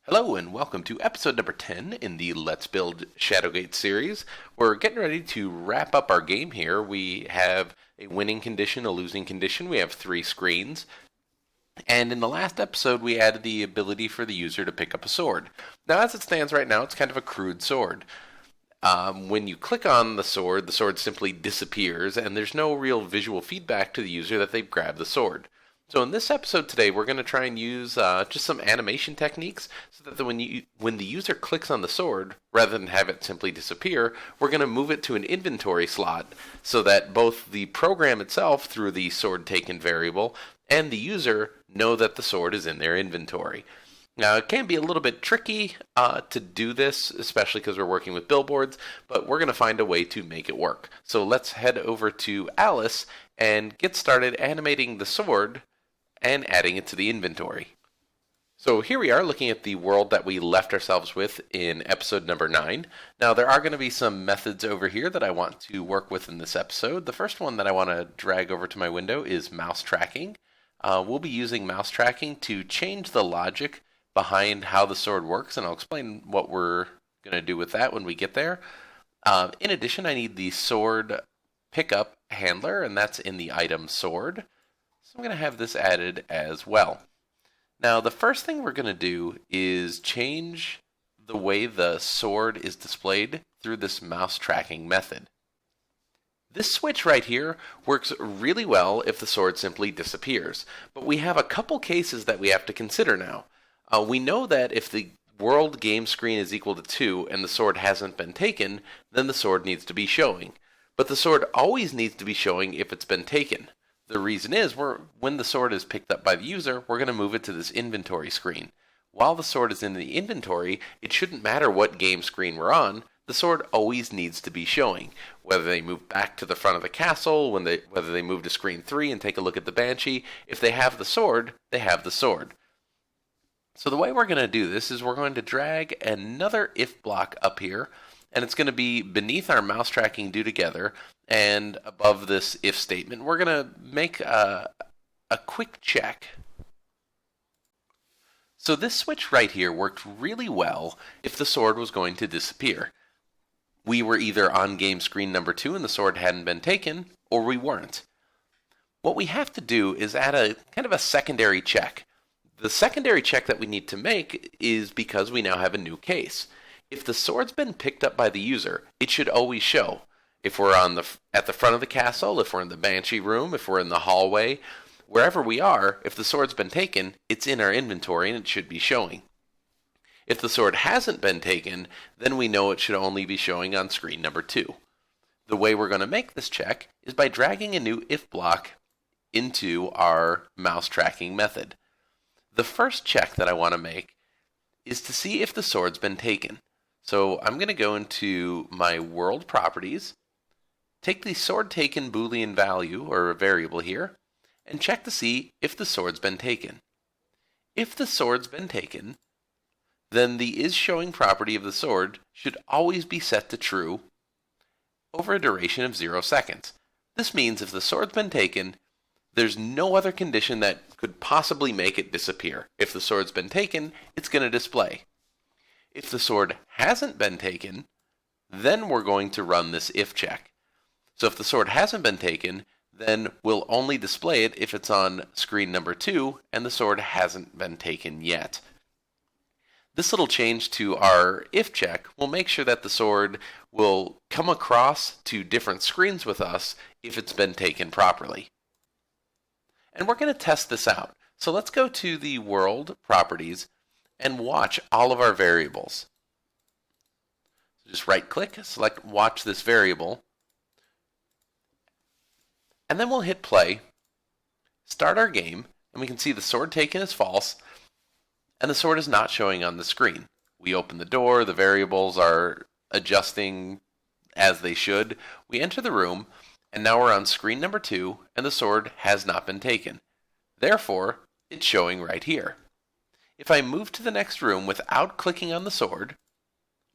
Hello and welcome to episode number 10 in the Let's Build Shadowgate series. We're getting ready to wrap up our game here. We have a winning condition, a losing condition. We have 3 screens. And in the last episode, we added the ability for the user to pick up a sword. Now, as it stands right now, it's kind of a crude sword. When you click on the sword simply disappears, and there's no real visual feedback to the user that they've grabbed the sword. So in this episode today, we're going to try and use just some animation techniques so that when the user clicks on the sword, rather than have it simply disappear, we're going to move it to an inventory slot so that both the program itself, through the sword taken variable, and the user know that the sword is in their inventory. Now, it can be a little bit tricky to do this, especially because we're working with billboards, but we're going to find a way to make it work. So let's head over to Alice and get started animating the sword and adding it to the inventory. So here we are looking at the world that we left ourselves with in episode number 9. Now there are going to be some methods over here that I want to work with in this episode. The first one that I want to drag over to my window is mouse tracking. We'll be using mouse tracking to change the logic behind how the sword works, and I'll explain what we're going to do with that when we get there. In addition, I need the sword pickup handler, and that's in the item sword. So I'm going to have this added as well. Now, the first thing we're going to do is change the way the sword is displayed through this mouse tracking method. This switch right here works really well if the sword simply disappears, but we have a couple cases that we have to consider now. We know that if the world game screen is equal to 2 and the sword hasn't been taken, then the sword needs to be showing. But the sword always needs to be showing if it's been taken. The reason is, when the sword is picked up by the user, we're going to move it to this inventory screen. While the sword is in the inventory, it shouldn't matter what game screen we're on, the sword always needs to be showing. Whether they move back to the front of the castle, whether they move to screen 3 and take a look at the Banshee, if they have the sword, they have the sword. So the way we're going to do this is we're going to drag another if block up here, and it's going to be beneath our mouse tracking do together, and above this if statement, we're going to make a quick check. So this switch right here worked really well if the sword was going to disappear. We were either on game screen number 2 and the sword hadn't been taken, or we weren't. What we have to do is add a kind of a secondary check. The secondary check that we need to make is because we now have a new case. If the sword's been picked up by the user, it should always show. If we're at the front of the castle, if we're in the Banshee room, if we're in the hallway, wherever we are, if the sword's been taken, it's in our inventory and it should be showing. If the sword hasn't been taken, then we know it should only be showing on screen number 2. The way we're going to make this check is by dragging a new if block into our mouse tracking method. The first check that I want to make is to see if the sword's been taken. So I'm going to go into my world properties, take the sword taken Boolean value, or a variable here, and check to see if the sword's been taken. If the sword's been taken, then the is showing property of the sword should always be set to true over a duration of 0 seconds. This means if the sword's been taken, there's no other condition that could possibly make it disappear. If the sword's been taken, it's going to display. If the sword hasn't been taken, then we're going to run this if check. So if the sword hasn't been taken, then we'll only display it if it's on screen number 2 and the sword hasn't been taken yet. This little change to our if check will make sure that the sword will come across to different screens with us if it's been taken properly. And we're going to test this out. So let's go to the world properties and watch all of our variables. So just right click, select watch this variable, and then we'll hit play, start our game, and we can see the sword taken is false, and the sword is not showing on the screen. We open the door, the variables are adjusting as they should. We enter the room, and now we're on screen number 2, and the sword has not been taken. Therefore, it's showing right here. If I move to the next room without clicking on the sword,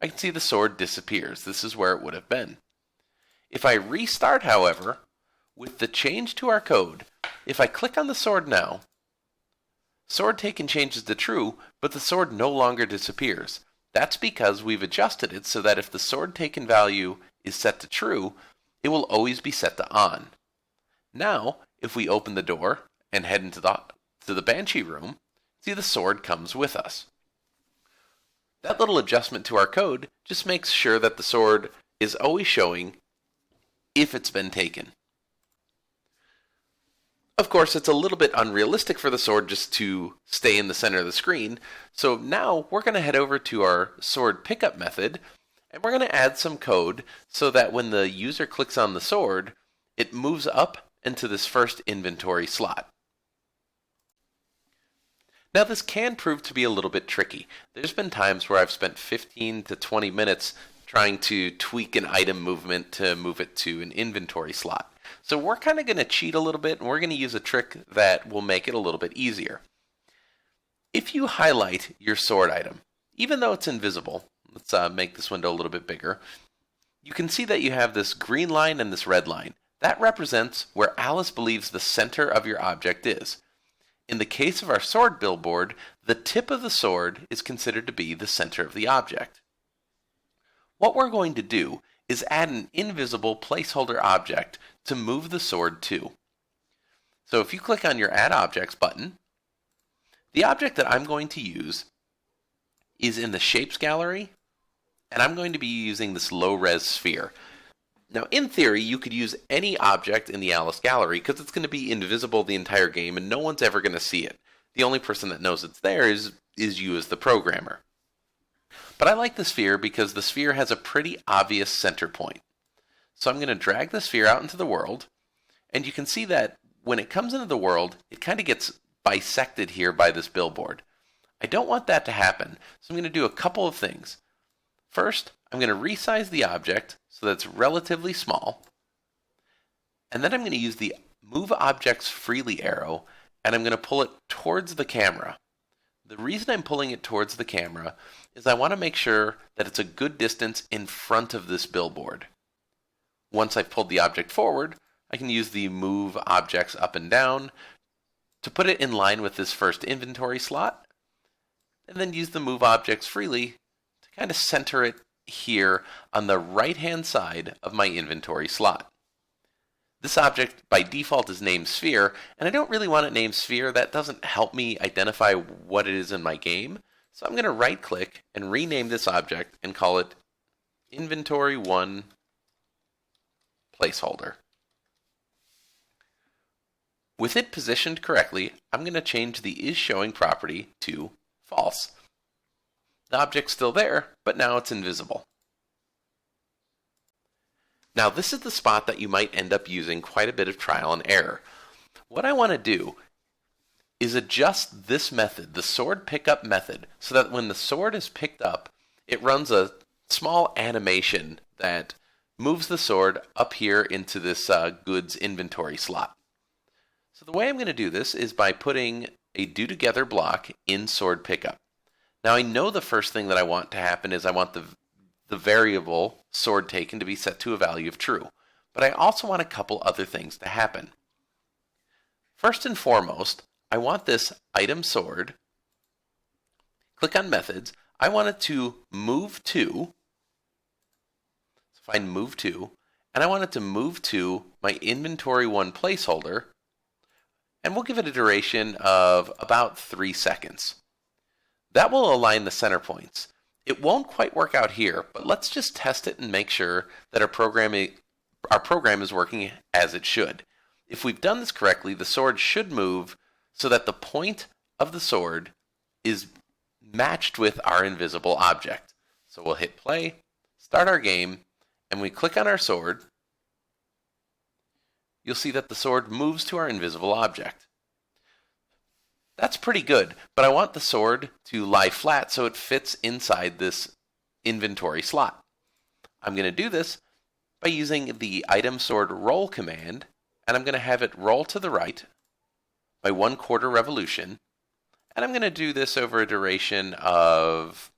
I can see the sword disappears. This is where it would have been. If I restart, however, with the change to our code, if I click on the sword now, sword taken changes to true, but the sword no longer disappears. That's because we've adjusted it so that if the sword taken value is set to true, it will always be set to on. Now, if we open the door and head into the Banshee room, see the sword comes with us. That little adjustment to our code just makes sure that the sword is always showing if it's been taken. Of course, it's a little bit unrealistic for the sword just to stay in the center of the screen, so now we're going to head over to our sword pickup method, and we're going to add some code so that when the user clicks on the sword, it moves up into this first inventory slot. Now this can prove to be a little bit tricky. There's been times where I've spent 15 to 20 minutes trying to tweak an item movement to move it to an inventory slot. So we're kind of going to cheat a little bit, and we're going to use a trick that will make it a little bit easier. If you highlight your sword item, even though it's invisible, let's make this window a little bit bigger, you can see that you have this green line and this red line. That represents where Alice believes the center of your object is. In the case of our sword billboard, the tip of the sword is considered to be the center of the object. What we're going to do is add an invisible placeholder object to move the sword to. So if you click on your Add Objects button, the object that I'm going to use is in the Shapes gallery, and I'm going to be using this low-res sphere. Now, in theory, you could use any object in the Alice gallery because it's going to be invisible the entire game and no one's ever going to see it. The only person that knows it's there is you as the programmer. But I like the sphere because the sphere has a pretty obvious center point. So I'm going to drag the sphere out into the world, and you can see that when it comes into the world, it kind of gets bisected here by this billboard. I don't want that to happen, so I'm going to do a couple of things. First, I'm going to resize the object so that it's relatively small, and then I'm going to use the Move Objects Freely arrow, and I'm going to pull it towards the camera. The reason I'm pulling it towards the camera is I want to make sure that it's a good distance in front of this billboard. Once I've pulled the object forward, I can use the Move Objects Up and Down to put it in line with this first inventory slot, and then use the Move Objects Freely to kind of center it here on the right-hand side of my inventory slot. This object by default is named Sphere, and I don't really want it named Sphere. That doesn't help me identify what it is in my game. So I'm going to right-click and rename this object and call it Inventory 1 Placeholder. With it positioned correctly, I'm going to change the isShowing property to false. The object's still there, but now it's invisible. Now this is the spot that you might end up using quite a bit of trial and error. What I want to do is adjust this method, the sword pickup method, so that when the sword is picked up, it runs a small animation that moves the sword up here into this goods inventory slot. So the way I'm going to do this is by putting a do-together block in sword pickup. Now I know the first thing that I want to happen is I want the variable sword taken to be set to a value of true. But I also want a couple other things to happen. First and foremost, I want this item sword, click on methods, I want it to move to, so find move to, and I want it to move to my inventory 1 placeholder, and we'll give it a duration of about 3 seconds. That will align the center points. It won't quite work out here, but let's just test it and make sure that our program is working as it should. If we've done this correctly, the sword should move so that the point of the sword is matched with our invisible object. So we'll hit play, start our game, and we click on our sword. You'll see that the sword moves to our invisible object. That's pretty good, but I want the sword to lie flat so it fits inside this inventory slot. I'm going to do this by using the item sword roll command, and I'm going to have it roll to the right by 1/4 revolution, And I'm going to do this over a duration of,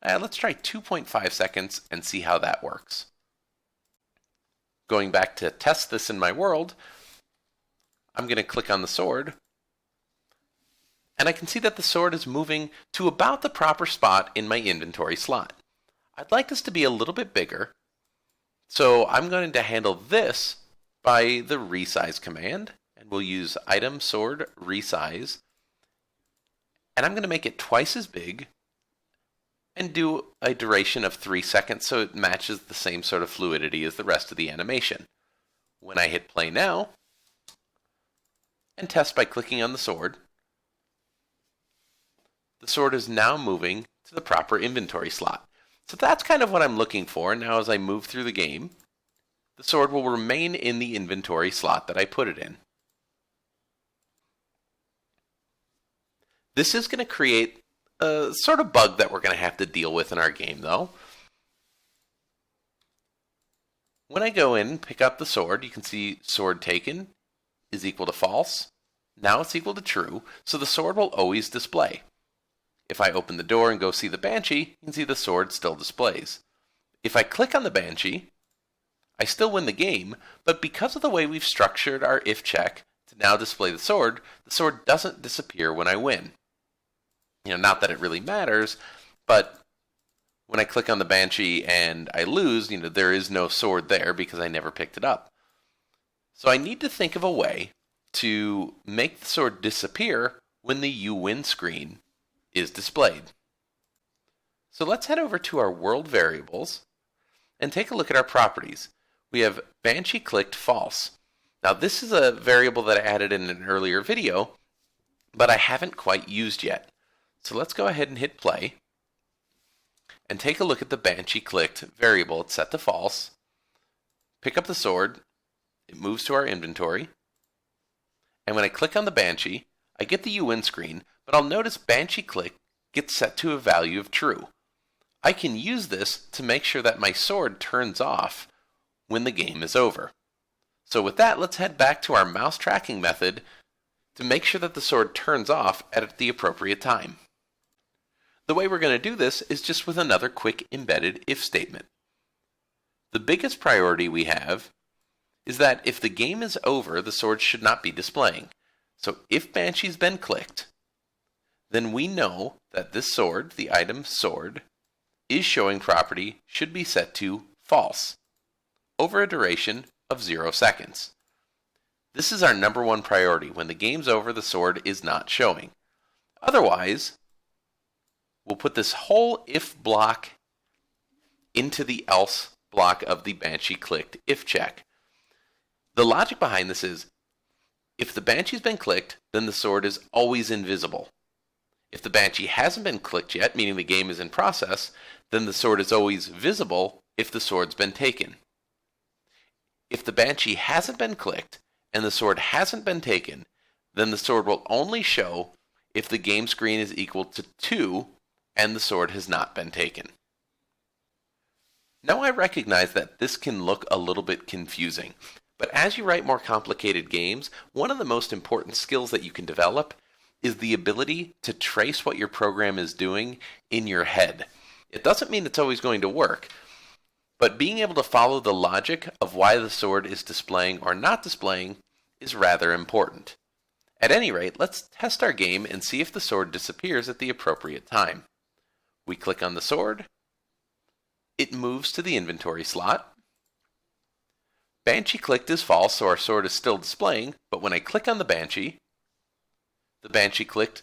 let's try 2.5 seconds and see how that works. Going back to test this in my world, I'm going to click on the sword, and I can see that the sword is moving to about the proper spot in my inventory slot. I'd like this to be a little bit bigger, so I'm going to handle this by the resize command, and we'll use item sword resize, and I'm going to make it twice as big and do a duration of 3 seconds so it matches the same sort of fluidity as the rest of the animation. When I hit play now, and test by clicking on the sword is now moving to the proper inventory slot. So that's kind of what I'm looking for. Now as I move through the game, the sword will remain in the inventory slot that I put it in. This is going to create a sort of bug that we're going to have to deal with in our game, though. When I go in and pick up the sword, you can see sword taken is equal to false. Now it's equal to true, so the sword will always display. If I open the door and go see the Banshee, you can see the sword still displays. If I click on the Banshee, I still win the game, but because of the way we've structured our if check to now display the sword doesn't disappear when I win. Not that it really matters, but when I click on the Banshee and I lose, there is no sword there because I never picked it up. So I need to think of a way to make the sword disappear when the you win screen is displayed. So let's head over to our world variables and take a look at our properties. We have Banshee clicked false. Now this is a variable that I added in an earlier video, but I haven't quite used yet. So let's go ahead and hit play and take a look at the Banshee clicked variable. It's set to false. Pick up the sword, it moves to our inventory, and when I click on the Banshee, I get the you win screen, but I'll notice Banshee click gets set to a value of true. I can use this to make sure that my sword turns off when the game is over. So with that, let's head back to our mouse tracking method to make sure that the sword turns off at the appropriate time. The way we're going to do this is just with another quick embedded if statement. The biggest priority we have is that if the game is over, the sword should not be displaying. So if Banshee's been clicked, then we know that this sword, the item sword, is showing property should be set to false over a duration of 0 seconds. This is our number one priority. When the game's over, the sword is not showing. Otherwise, we'll put this whole if block into the else block of the Banshee clicked if check. The logic behind this is, if the Banshee's been clicked, then the sword is always invisible. If the Banshee hasn't been clicked yet, meaning the game is in process, then the sword is always visible if the sword's been taken. If the Banshee hasn't been clicked and the sword hasn't been taken, then the sword will only show if the game screen is equal to 2 and the sword has not been taken. Now I recognize that this can look a little bit confusing, but as you write more complicated games, one of the most important skills that you can develop is the ability to trace what your program is doing in your head. It doesn't mean it's always going to work, but being able to follow the logic of why the sword is displaying or not displaying is rather important. At any rate, let's test our game and see if the sword disappears at the appropriate time. We click on the sword. It moves to the inventory slot. Banshee clicked is false, so our sword is still displaying, but when I click on the Banshee clicked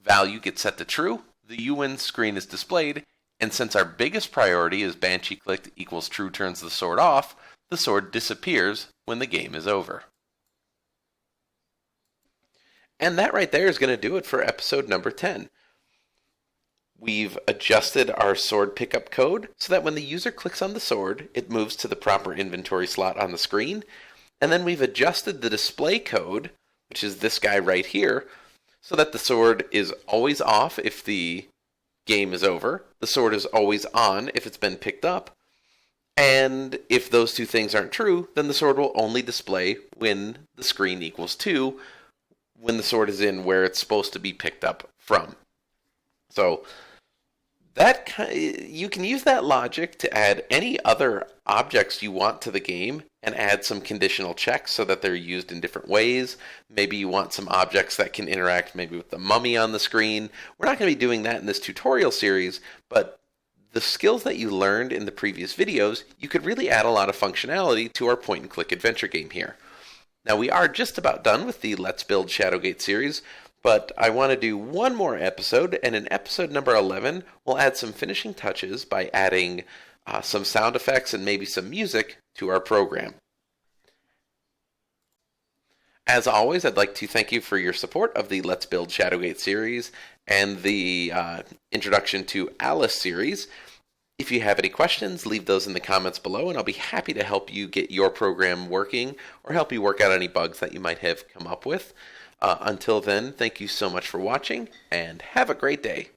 value gets set to true, the you win screen is displayed, and since our biggest priority is Banshee clicked equals true turns the sword off, the sword disappears when the game is over. And that right there is going to do it for episode number 10. We've adjusted our sword pickup code so that when the user clicks on the sword, it moves to the proper inventory slot on the screen. And then we've adjusted the display code, which is this guy right here, so that the sword is always off if the game is over. The sword is always on if it's been picked up. And if those two things aren't true, then the sword will only display when the screen equals 2, when the sword is in where it's supposed to be picked up from. So you can use that logic to add any other objects you want to the game and add some conditional checks so that they're used in different ways. Maybe you want some objects that can interact maybe with the mummy on the screen. We're not going to be doing that in this tutorial series, but the skills that you learned in the previous videos, you could really add a lot of functionality to our point-and-click adventure game here. Now, we are just about done with the Let's Build Shadowgate series, but I want to do one more episode, and in episode number 11, we'll add some finishing touches by adding some sound effects and maybe some music to our program. As always, I'd like to thank you for your support of the Let's Build Shadowgate series and the Introduction to Alice series. If you have any questions, leave those in the comments below, and I'll be happy to help you get your program working or help you work out any bugs that you might have come up with. Until then, thank you so much for watching, and have a great day.